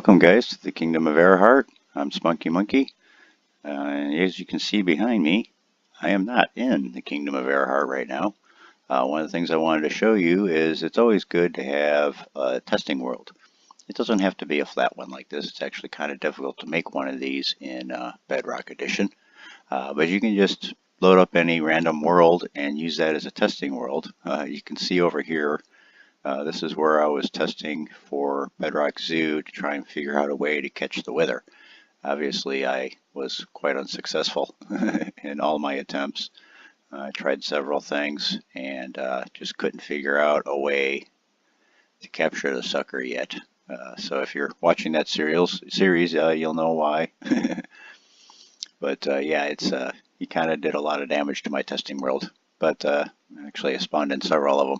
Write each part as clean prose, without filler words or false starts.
Welcome guys to the Kingdom of Erart. I'm SpunkieMunkie. As you can see behind me, I am not in the Kingdom of Erart right now. One of the things I wanted to show you is it's always good to have a testing world. It doesn't have to be a flat one like this. It's actually kind of difficult to make one of these in Bedrock Edition. But you can just load up any random world and use that as a testing world. You can see over here this is where I was testing for Bedrock Zoo to try and figure out a way to catch the wither. Obviously, I was quite unsuccessful in all my attempts. I tried several things and just couldn't figure out a way to capture the sucker yet. So if you're watching that series, you'll know why. But yeah, it's he kind of did a lot of damage to my testing world. But actually, I spawned in several of them.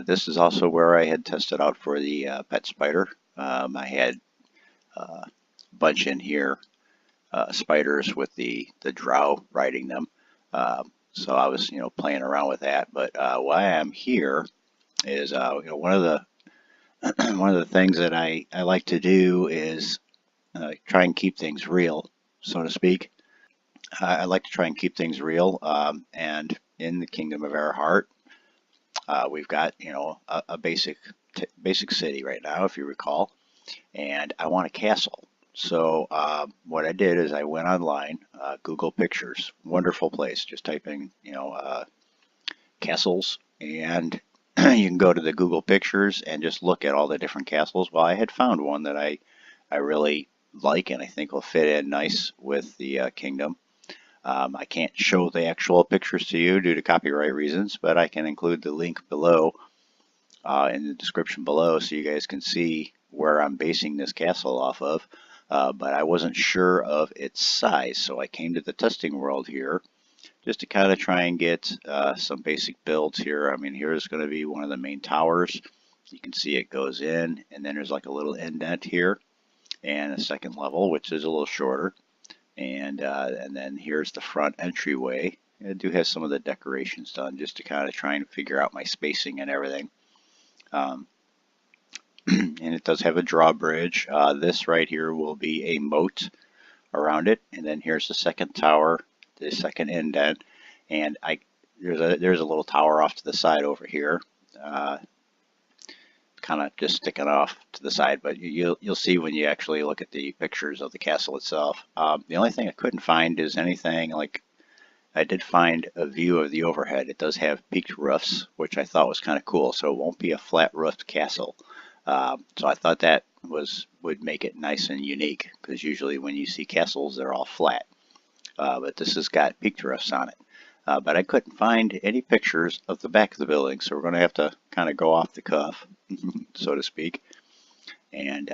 This is also where I had tested out for the pet spider. I had a bunch in here, spiders with the drow riding them. So I was, playing around with that. But why I'm here is, one of the one of the things that I like to do is try and keep things real, so to speak. I like to try and keep things real, and in the Kingdom of Erart, we've got, a basic city right now, if you recall, and I want a castle. So what I did is I went online, Google Pictures, wonderful place. Just typing, castles, and you can go to the Google Pictures and just look at all the different castles. Well, I had found one that I really like and I think will fit in nice with the kingdom. I can't show the actual pictures to you due to copyright reasons, but I can include the link below in the description below so you guys can see where I'm basing this castle off of. But I wasn't sure of its size, so I came to the testing world here just to kind of try and get some basic builds here. I mean, here's going to be one of the main towers. You can see it goes in, and then there's like a little indent here, and a second level, which is a little shorter. And then here's the front entryway. I do have some of the decorations done just to kind of try and figure out my spacing and everything. And it does have a drawbridge. This right here will be a moat around it. And then here's the second tower, the second indent. And there's a little tower off to the side over here. Kind of just sticking off to the side, but you'll see when you actually look at the pictures of the castle itself. The only thing I couldn't find is anything like, I did find a view of the overhead. It does have peaked roofs, which I thought was kind of cool, so it won't be a flat roofed castle. So I thought that would make it nice and unique, because usually when you see castles, they're all flat. But this has got peaked roofs on it. But I couldn't find any pictures of the back of the building, so we're going to have to kind of go off the cuff, so to speak. And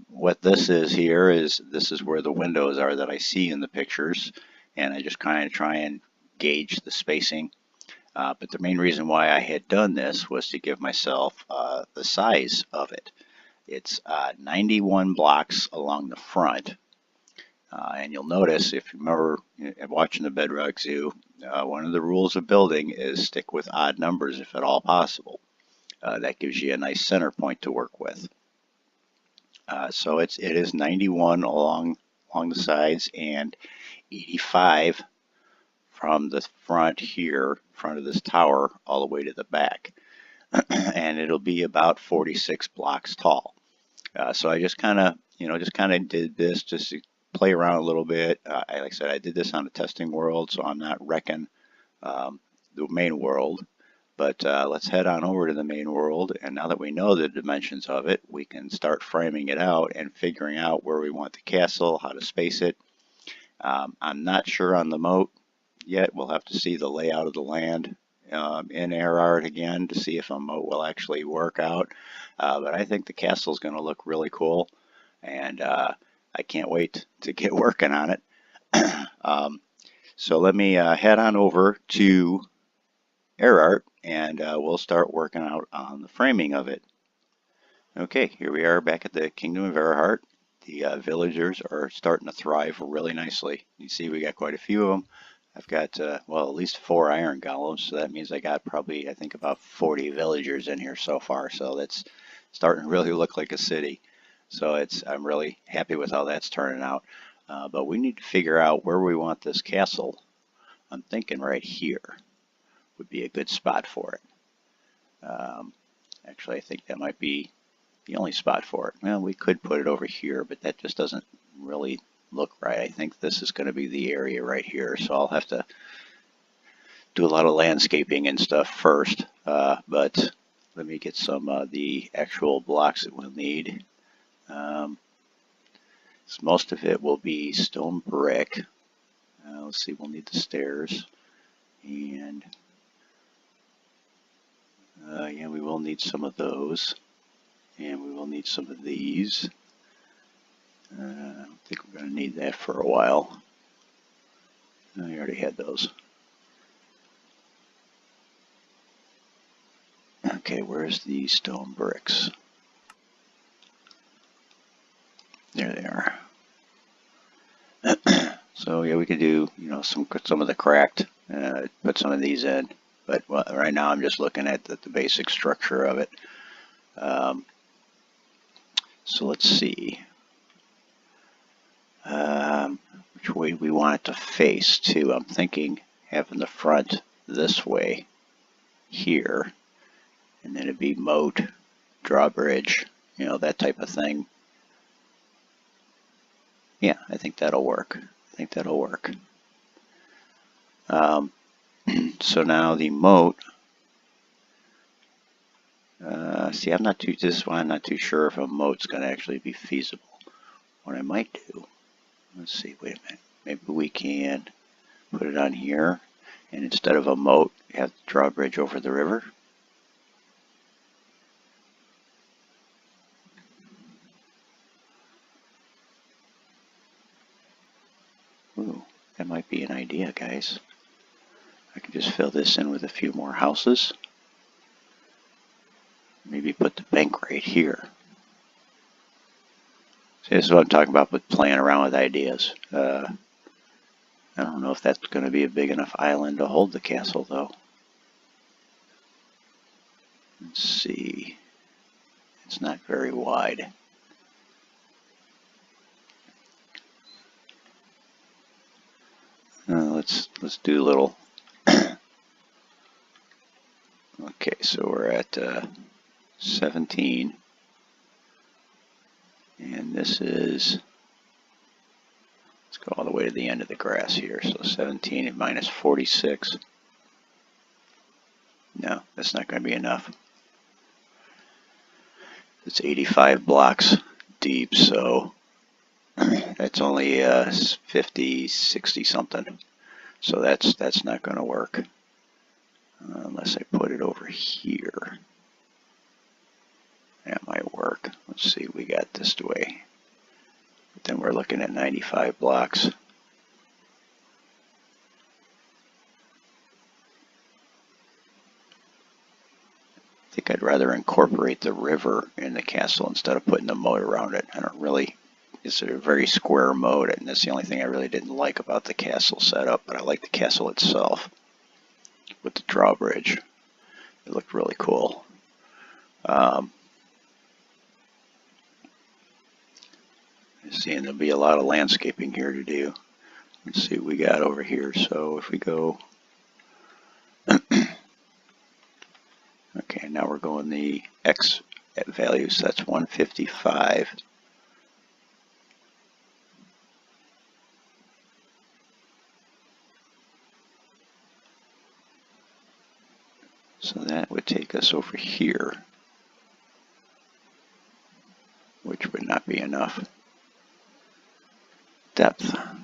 what this is here is, this is where the windows are that I see in the pictures, and I just kind of try and gauge the spacing. But the main reason why I had done this was to give myself the size of it. It's 91 blocks along the front. And you'll notice, if you remember watching the Bedrock Zoo, one of the rules of building is stick with odd numbers if at all possible. That gives you a nice center point to work with. So it is 91 along the sides and 85 from the front here, front of this tower, all the way to the back. And it'll be about 46 blocks tall. So I just kind of, did this just to play around a little bit. Like I said, I did this on a testing world, so I'm not wrecking the main world. But let's head on over to the main world, and now that we know the dimensions of it, we can start framing it out and figuring out where we want the castle, how to space it. I'm not sure on the moat yet. We'll have to see the layout of the land in Erart again to see if a moat will actually work out. But I think the castle is going to look really cool, and I can't wait to get working on it. So let me head on over to Erart, and we'll start working out on the framing of it. Okay, here we are back at the Kingdom of Erart. The villagers are starting to thrive really nicely. You see we got quite a few of them. I've got, well, at least 4 iron golems, so that means I got probably, I think, about 40 villagers in here so far, so that's starting to really look like a city. So I'm really happy with how that's turning out. But we need to figure out where we want this castle. I'm thinking right here would be a good spot for it. Actually, I think that might be the only spot for it. Well, we could put it over here, but that just doesn't really look right. I think this is going to be the area right here, so I'll have to do a lot of landscaping and stuff first. But let me get some of the actual blocks that we'll need. So most of it will be stone brick. Let's see, we'll need the stairs. And yeah, we will need some of those. And we will need some of these. I don't think we're going to need that for a while. I already had those. Okay, where's the stone bricks? There they are. So yeah, we could do, you know, some of the cracked, put some of these in, but right now I'm just looking at the basic structure of it. So let's see which way we want it to face too. I'm thinking having the front this way here, and then it'd be moat, drawbridge, you know, that type of thing. Yeah, I think that'll work. So now the moat. See, this is why I'm not too sure if a moat's going to actually be feasible. What I might do, let's see, wait a minute. Maybe we can put it on here, and instead of a moat, you have the drawbridge over the river. Ooh, that might be an idea, guys. I can just fill this in with a few more houses. Maybe put the bank right here. See, this is what I'm talking about with playing around with ideas. I don't know if that's going to be a big enough island to hold the castle, though. Let's see. It's not very wide. Let's do a little. Okay, so we're at 17, and this is. Let's go all the way to the end of the grass here. So 17 and minus 46. No, that's not going to be enough. It's 85 blocks deep, so that's only 50, 60 something. So that's not going to work unless I put it over here. That might work. Let's see, we got this way. But then we're looking at 95 blocks. I think I'd rather incorporate the river in the castle instead of putting the moat around it. I don't really. It's a very square moat, and that's the only thing I really didn't like about the castle setup, but I like the castle itself with the drawbridge. It looked really cool. Seeing there'll be a lot of landscaping here to do. Let's see what we got over here. So if we go, okay, now we're going the X values. That's 155. So that would take us over here, which would not be enough depth. I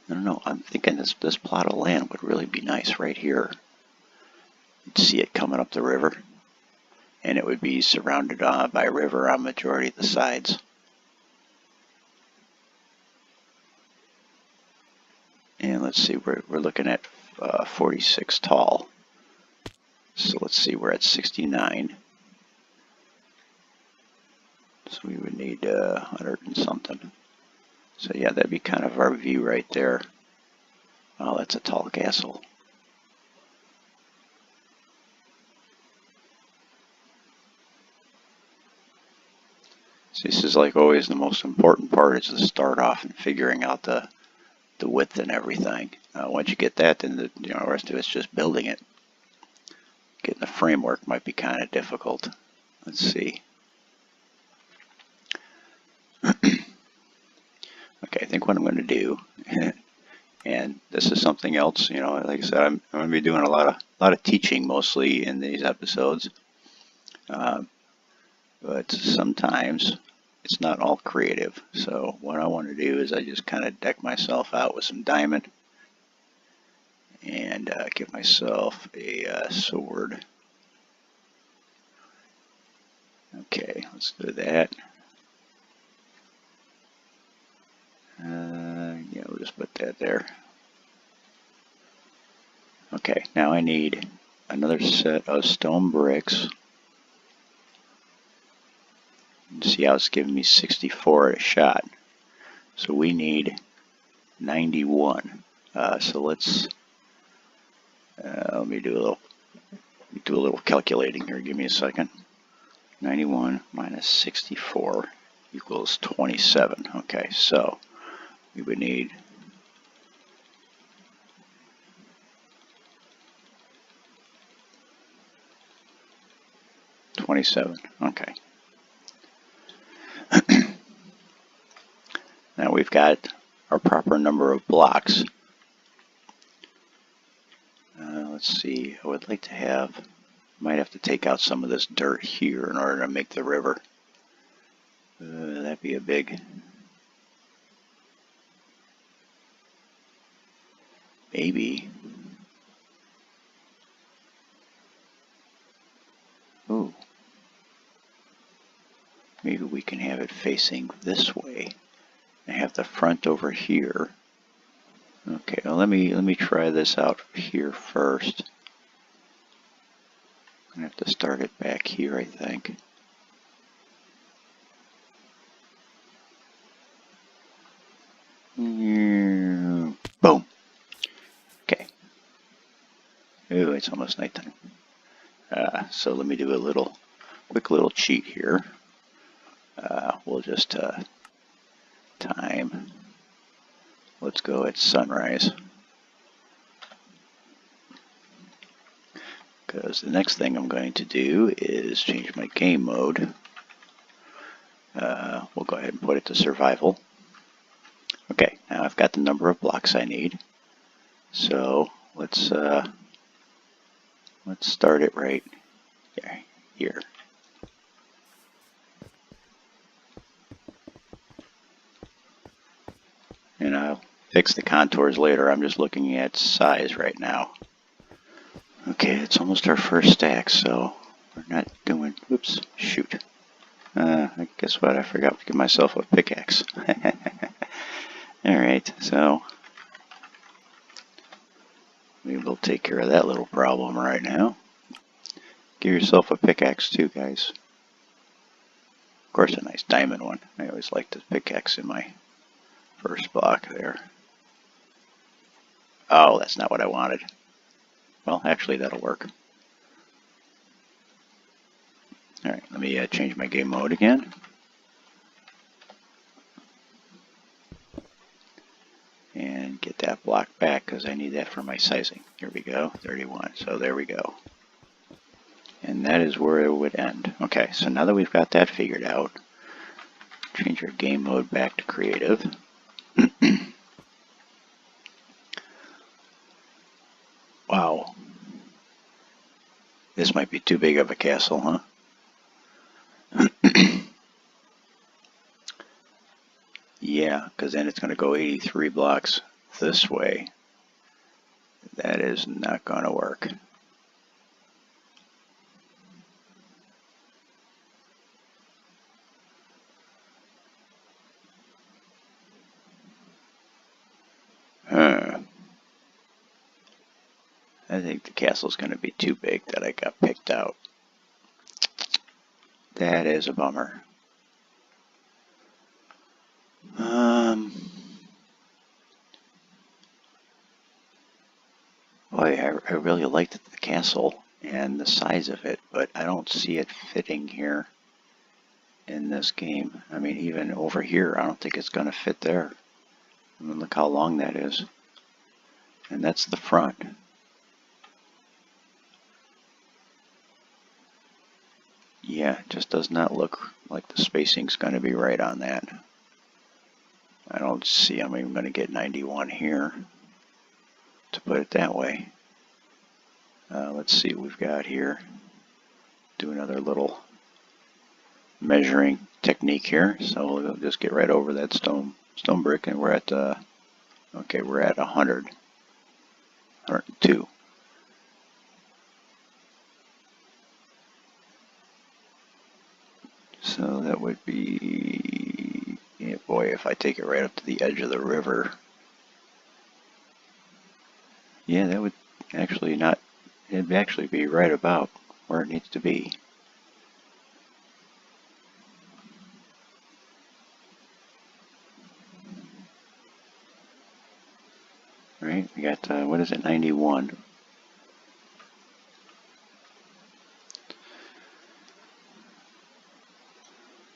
don't know, I'm thinking this plot of land would really be nice right here. You'd see it coming up the river, and it would be surrounded by a river on majority of the sides. And let's see, we're looking at 46 tall. So let's see, we're at 69. So we would need 100 and something. So yeah, that'd be kind of our view right there. Oh, that's a tall castle. This is like always the most important part, is to start off and figuring out the width and everything. Once you get that, then the rest of it's just building it. Getting the framework might be kind of difficult. Let's see. Okay, I think what I'm going to do, and this is something else, like I said, I'm going to be doing a lot of teaching mostly in these episodes, but sometimes it's not all creative. So what I want to do is I just kind of deck myself out with some diamond and give myself a sword. Okay, let's do that. Yeah, we'll just put that there. Okay, now I need another set of stone bricks. See how it's giving me 64 at a shot. So we need 91. So let's let me do a little calculating here. Give me a second. 91 minus 64 equals 27. Okay, so we would need 27. Okay. Now we've got our proper number of blocks. Let's see, I would like to have, might have to take out some of this dirt here in order to make the river. That'd be a big, maybe. Ooh. Maybe we can have it facing this way and have the front over here. Okay, well, let me try this out here first. I'm gonna have to start it back here, I think. Boom. Okay. Ooh, it's almost nighttime. So let me do a quick little cheat here. We'll just time. Let's go at sunrise. Because the next thing I'm going to do is change my game mode. We'll go ahead and put it to survival. Okay, now I've got the number of blocks I need. So let's start it right here. And I'll fix the contours later. I'm just looking at size right now. Okay, it's almost our first stack, so we're not doing, oops, shoot. Guess what, I forgot to give myself a pickaxe. Alright, so we will take care of that little problem right now. Give yourself a pickaxe too, guys. Of course, a nice diamond one. I always like the pickaxe in my first block there. Oh, that's not what I wanted. Well, actually, that'll work. Alright, let me change my game mode again. And get that block back because I need that for my sizing. Here we go, 31. So there we go. And that is where it would end. Okay, so now that we've got that figured out, change our game mode back to creative. Wow. This might be too big of a castle, huh? Yeah, because then it's going to go 83 blocks this way. That is not going to work. I think the castle's going to be too big that I got picked out. That is a bummer. Boy, I really liked the castle and the size of it, but I don't see it fitting here. in this game. I mean, even over here, I don't think it's going to fit there. I mean, look how long that is. And that's the front. Yeah, it just does not look like the spacing's going to be right on that. I don't see I'm even going to get 91 here, to put it that way. Let's see what we've got here. Do another little measuring technique here. So we'll just get right over that stone brick, and we're at okay, we're at 100, 102. So that would be, yeah, boy, if I take it right up to the edge of the river, yeah, that would actually not, it'd actually be right about where it needs to be. Right, we got, what is it, 91.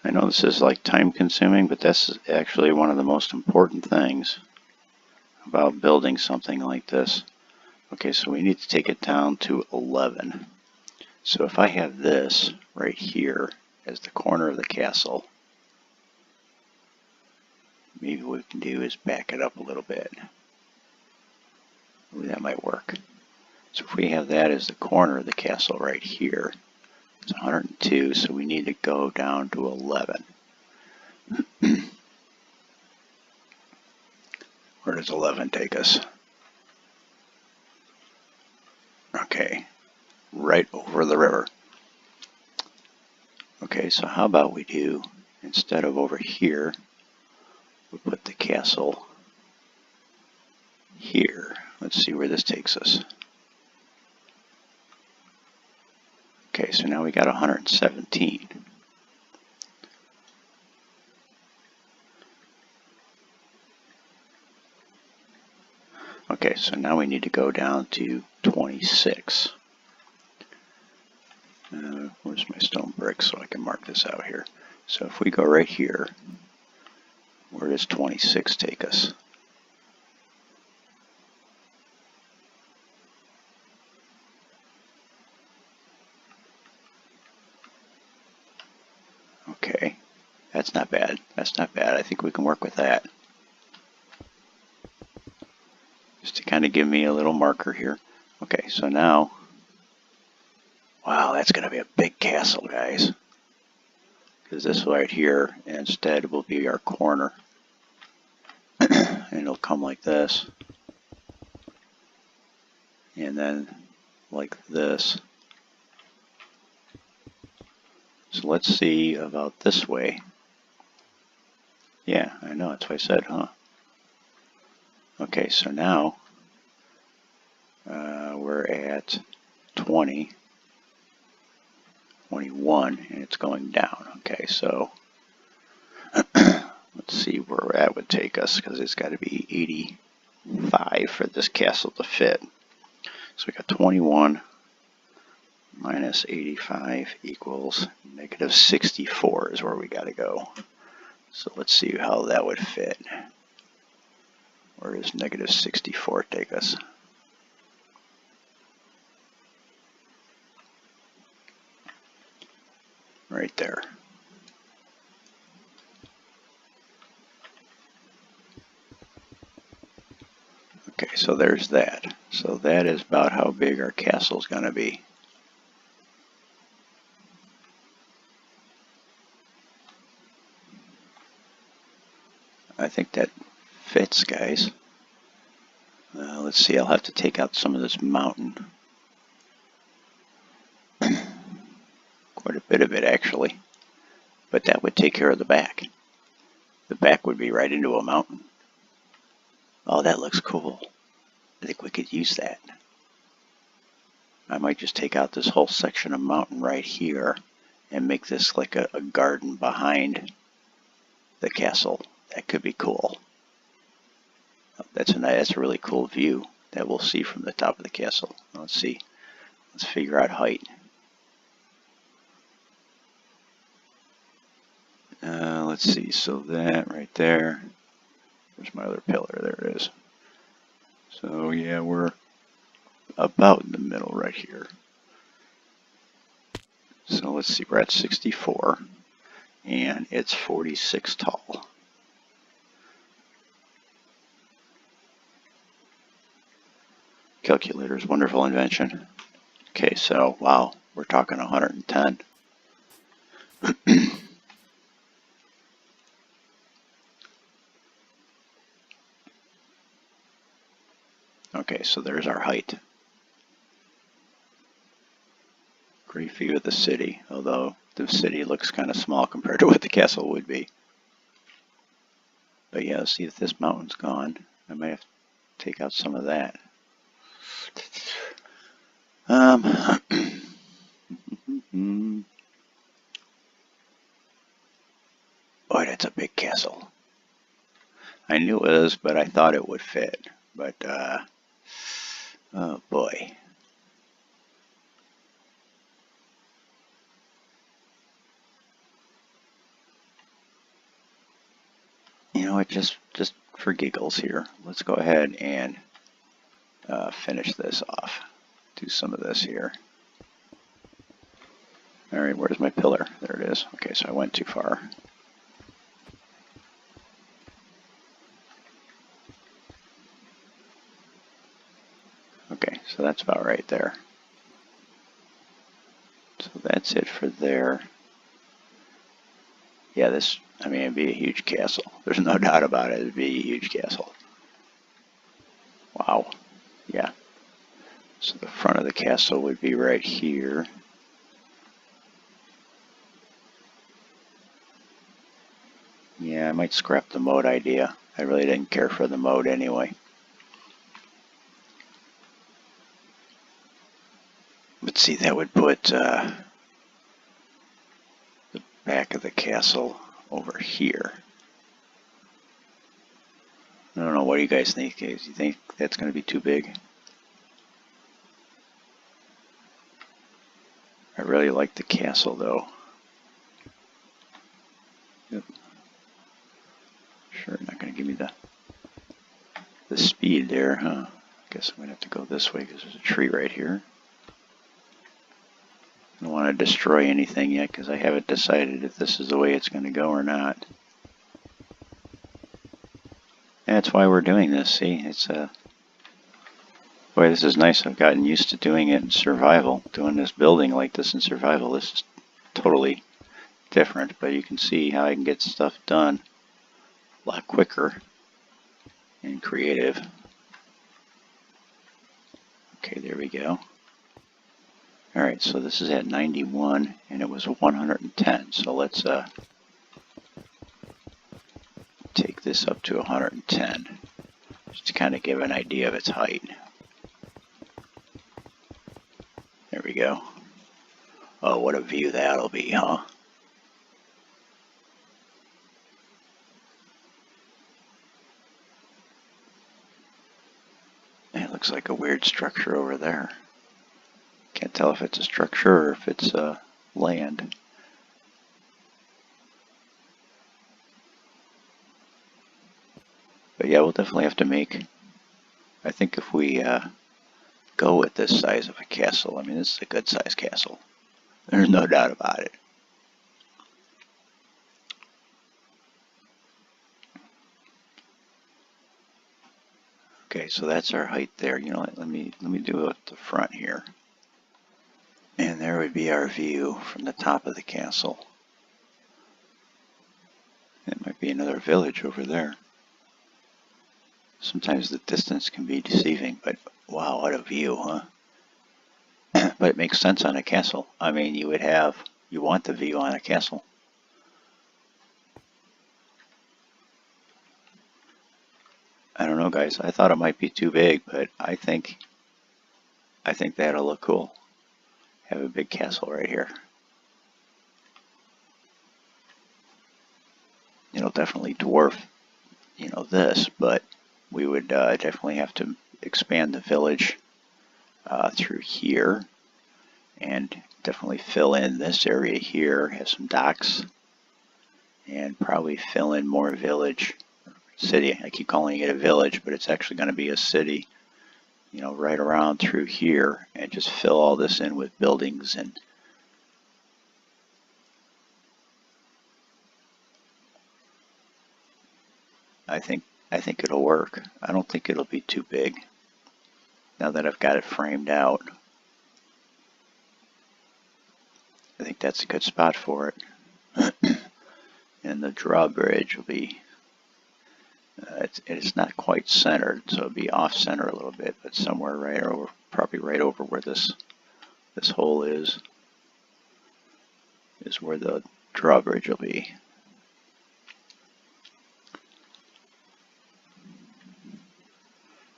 I know this is like time consuming, but that's actually one of the most important things about building something like this. Okay, so we need to take it down to 11. So if I have this right here as the corner of the castle, maybe what we can do is back it up a little bit. Maybe that might work. So if we have that as the corner of the castle right here, it's 102, so we need to go down to 11. Where does 11 take us? Okay, right over the river. Okay, so how about we do, instead of over here, we put the castle here. Let's see where this takes us. Okay, so now we got 117. Okay, so now we need to go down to 26. Where's my stone brick so I can mark this out here? So if we go right here, where does 26 take us? Okay, that's not bad. That's not bad. I think we can work with that. Just to kind of give me a little marker here. Okay, so now, wow, that's going to be a big castle, guys. Because this right here instead will be our corner. And it'll come like this. And then like this. So let's see about this way. Yeah, I know, that's what I said, huh? Okay, so now we're at 20, 21, and it's going down. Okay, so let's see where that would take us, because it's got to be 85 for this castle to fit. So we got 21 minus 85 equals negative 64 is where we got to go. So let's see how that would fit. Where does negative 64 take us? Right there. Okay, so there's that. So that is about how big our castle is going to be. I think that fits, guys. Let's see, I'll have to take out some of this mountain. Quite a bit of it, actually. But that would take care of the back. The back would be right into a mountain. Oh, that looks cool. I think we could use that. I might just take out this whole section of mountain right here and make this like a garden behind the castle. That could be cool. That's a really cool view that we'll see from the top of the castle. Let's see. Let's figure out height. let's see, so that right there, there's my other pillar, there it is. So yeah, we're about in the middle right here. So let's see, we're at 64 and it's 46 tall. Calculator's wonderful invention. Okay, so wow, we're talking 110. Okay, so there's our height. Great view of the city, although the city looks kind of small compared to what the castle would be. But yeah, let's see if this mountain's gone. I might have to take out some of that. Boy, that's a big castle. I knew it was, but I thought it would fit. But, oh boy. You know what, just for giggles here, let's go ahead and finish this off. Do some of this here. Alright, where's my pillar? There it is. Okay, so I went too far. Okay, so that's about right there. So that's it for there. Yeah, this, I mean, it'd be a huge castle. There's no doubt about it. It'd be a huge castle. Wow. Yeah. So the front of the castle would be right here. Yeah, I might scrap the moat idea. I really didn't care for the moat anyway. But see, that would put the back of the castle over here. I don't know, what do you guys think? Do you think that's going to be too big? I really like the castle though. Yep. Sure, not going to give me the speed there, huh? I guess I'm going to have to go this way because there's a tree right here. I don't want to destroy anything yet because I haven't decided if this is the way it's going to go or not. That's why we're doing this, see? It's boy, this is nice. I've gotten used to doing it in survival, doing this building like this in survival. This is totally different, but you can see how I can get stuff done a lot quicker and creative. Okay, there we go. Alright, so this is at 91 and it was 110. So let's take this up to 110 just to kind of give an idea of its height. There we go. Oh, what a view that'll be, huh? It looks like a weird structure over there. Can't tell if it's a structure or if it's land. But yeah, we'll definitely have to make, I think if we go with this size of a castle, I mean, this is a good size castle. There's no doubt about it. Okay, so that's our height there. You know what, let me do it at the front here. And there would be our view from the top of the castle. It might be another village over there. Sometimes the distance can be deceiving, but wow, what a view, huh? But it makes sense on a castle. I mean, you want the view on a castle. I don't know, guys. I thought it might be too big, but I think that'll look cool. Have a big castle right here. It'll definitely dwarf, you know, this, but we would definitely have to expand the village through here and definitely fill in this area here, have some docks, and probably fill in more village, city. I keep calling it a village, but it's actually going to be a city, you know, right around through here, and just fill all this in with buildings. And I think it'll work. I don't think it'll be too big now that I've got it framed out. I think that's a good spot for it. And the drawbridge will be, it's not quite centered, so it'll be off center a little bit, but somewhere right over, probably right over where this hole is where the drawbridge will be.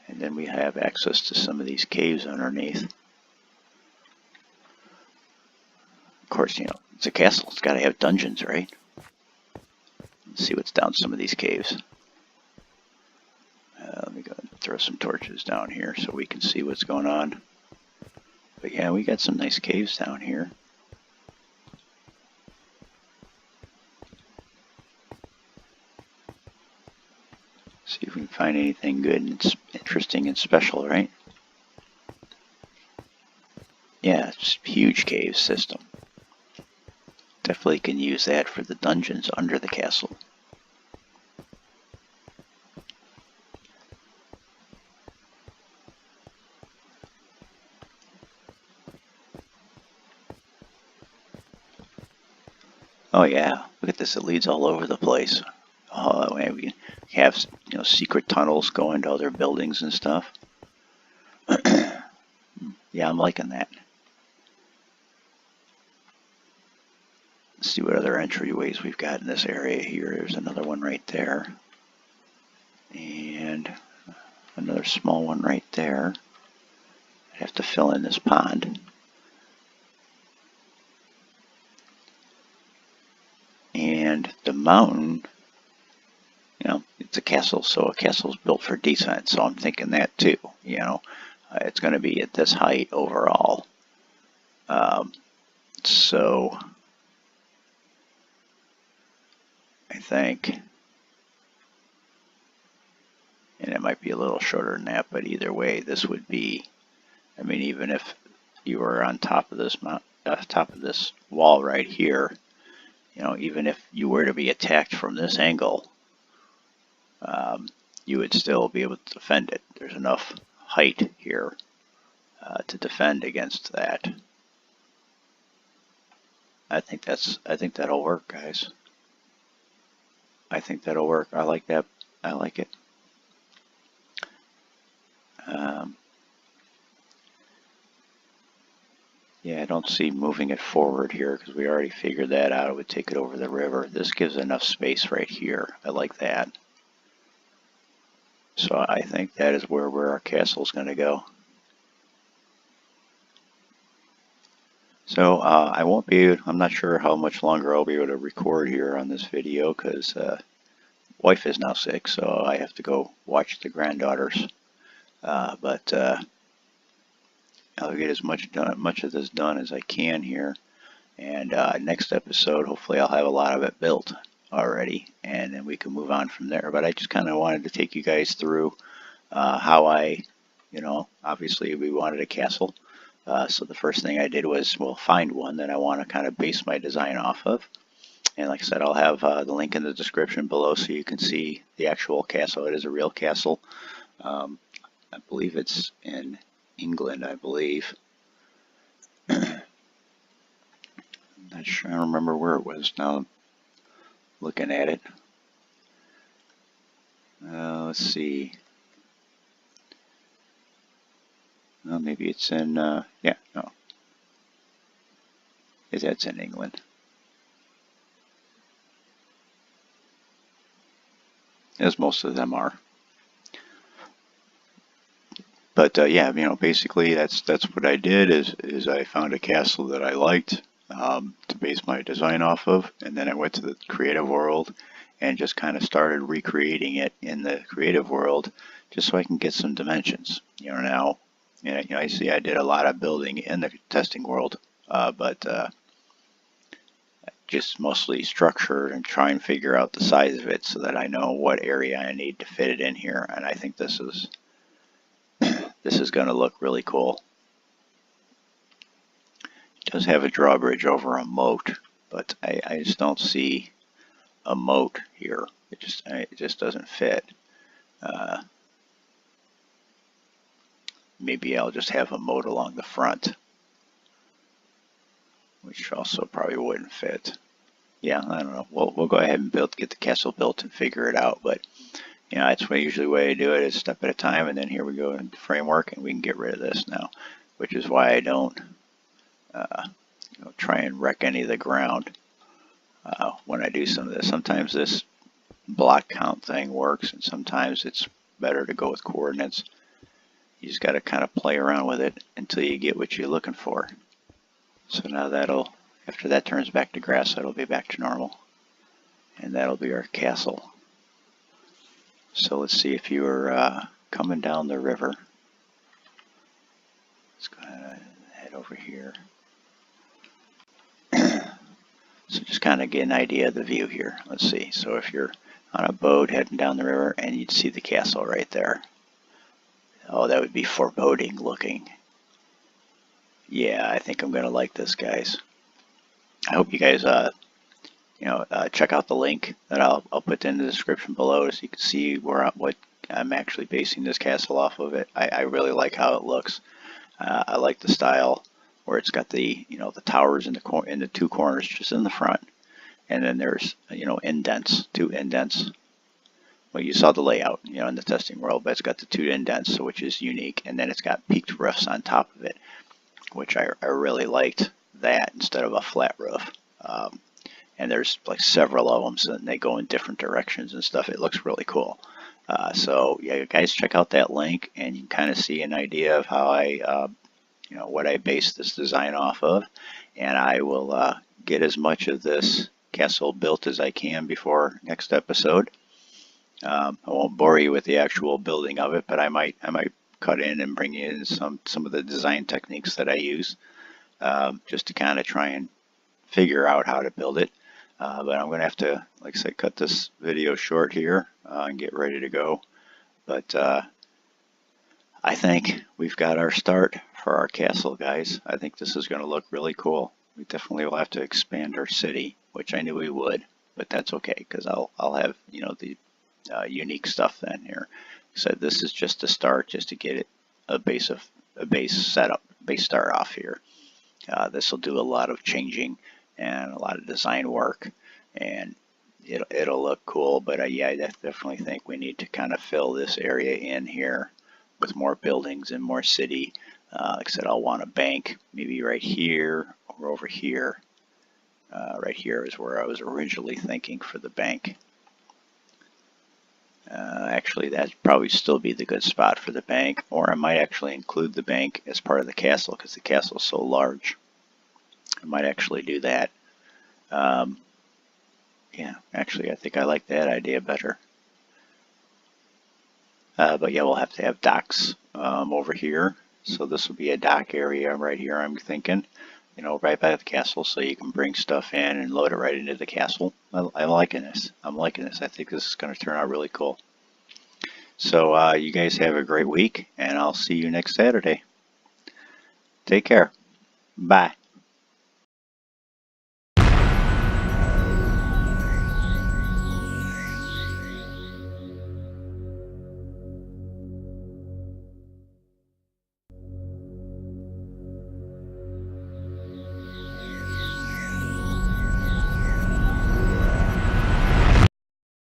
And then we have access to some of these caves underneath. Of course, you know, it's a castle. It's got to have dungeons, right? Let's see what's down some of these caves. Let me go and throw some torches down here so we can see what's going on. But yeah, we got some nice caves down here. See if we can find anything good and interesting and special, right? Yeah, it's a huge cave system. Definitely can use that for the dungeons under the castle. Oh yeah, look at this, it leads all over the place. Oh, and we have, you know, secret tunnels going to other buildings and stuff. Yeah, I'm liking that. Let's see what other entryways we've got in this area here. There's another one right there. And another small one right there. I have to fill in this pond. And the mountain, you know, it's a castle, so a castle's built for defense, so I'm thinking that too, you know. It's going to be at this height overall. So I think, and it might be a little shorter than that, but either way, this would be, I mean, even if you were on top of this top of this wall right here, you know, even if you were to be attacked from this angle, you would still be able to defend it. There's enough height here to defend against that. I think that'll work, guys. I think that'll work. I like that. I like it. Yeah, I don't see moving it forward here because we already figured that out. It would take it over the river. This gives enough space right here. I like that. So I think that is where our castle is going to go. So I won't be, I'm not sure how much longer I'll be able to record here on this video because wife is now sick, so I have to go watch the granddaughters. But I'll get as much of this done as I can here. And next episode, hopefully I'll have a lot of it built already, and then we can move on from there. But I just kind of wanted to take you guys through how I, you know, obviously we wanted a castle. So the first thing I did was, well, find one that I want to kind of base my design off of. And like I said, I'll have the link in the description below so you can see the actual castle. It is a real castle. I believe it's in England, I believe. I'm not sure, I don't remember where it was now. Looking at it. Let's see. Well, maybe it's in, yeah, no. It's in England. As most of them are. But yeah, you know, basically that's what I did is I found a castle that I liked to base my design off of, and then I went to the creative world and just kind of started recreating it in the creative world just so I can get some dimensions. You know, now, you know, I see I did a lot of building in the testing world, but just mostly structure and try and figure out the size of it so that I know what area I need to fit it in here. And I think this is going to look really cool. It does have a drawbridge over a moat, but I just don't see a moat here. It just doesn't fit. Maybe I'll just have a moat along the front, which also probably wouldn't fit. Yeah, I don't know. We'll go ahead and get the castle built and figure it out. But you know, that's usually the way I do it, is step at a time. And then here we go in the framework, and we can get rid of this now, which is why I don't try and wreck any of the ground when I do some of this. Sometimes this block count thing works, and sometimes it's better to go with coordinates. You just got to kind of play around with it until you get what you're looking for. So now after that turns back to grass, that'll be back to normal. And that'll be our castle. So let's see if you were coming down the river. Let's go ahead and head over here. So just kind of get an idea of the view here. Let's see. So if you're on a boat heading down the river, and you'd see the castle right there. Oh, that would be foreboding looking. Yeah, I think I'm going to like this, guys. I hope you guys, check out the link that I'll put in the description below so you can see what I'm actually basing this castle off of it. I really like how it looks. I like the style where it's got the towers in the two corners just in the front, and then there's indents, two indents. Well, you saw the layout, in the testing world, but it's got the two indents, so which is unique, and then it's got peaked roofs on top of it, which I really liked that instead of a flat roof. And there's like several of them, so they go in different directions and stuff. It looks really cool. So yeah, guys, check out that link, and you can kind of see an idea of how I, what I base this design off of. And I will get as much of this castle built as I can before next episode. I won't bore you with the actual building of it, but I might cut in and bring you in some of the design techniques that I use, just to kind of try and figure out how to build it. But I'm going to have to, like I said, cut this video short here and get ready to go. But I think we've got our start for our castle, guys. I think this is going to look really cool. We definitely will have to expand our city, which I knew we would, but that's okay, because I'll have the unique stuff then here. So this is just a start, just to get it a base setup, base start off here. This will do a lot of changing and a lot of design work, and it'll look cool. But yeah, I definitely think we need to kind of fill this area in here with more buildings and more city. Like I said, I'll want a bank maybe right here or over here. Right here is where I was originally thinking for the bank. Actually, that'd probably still be the good spot for the bank, or I might actually include the bank as part of the castle because the castle is so large. I might actually do that. Yeah, actually, I think I like that idea better. But yeah, we'll have to have docks over here. So this will be a dock area right here, I'm thinking. Right by the castle, so you can bring stuff in and load it right into the castle. I'm liking this. I'm liking this. I think this is going to turn out really cool. So you guys have a great week, and I'll see you next Saturday. Take care. Bye.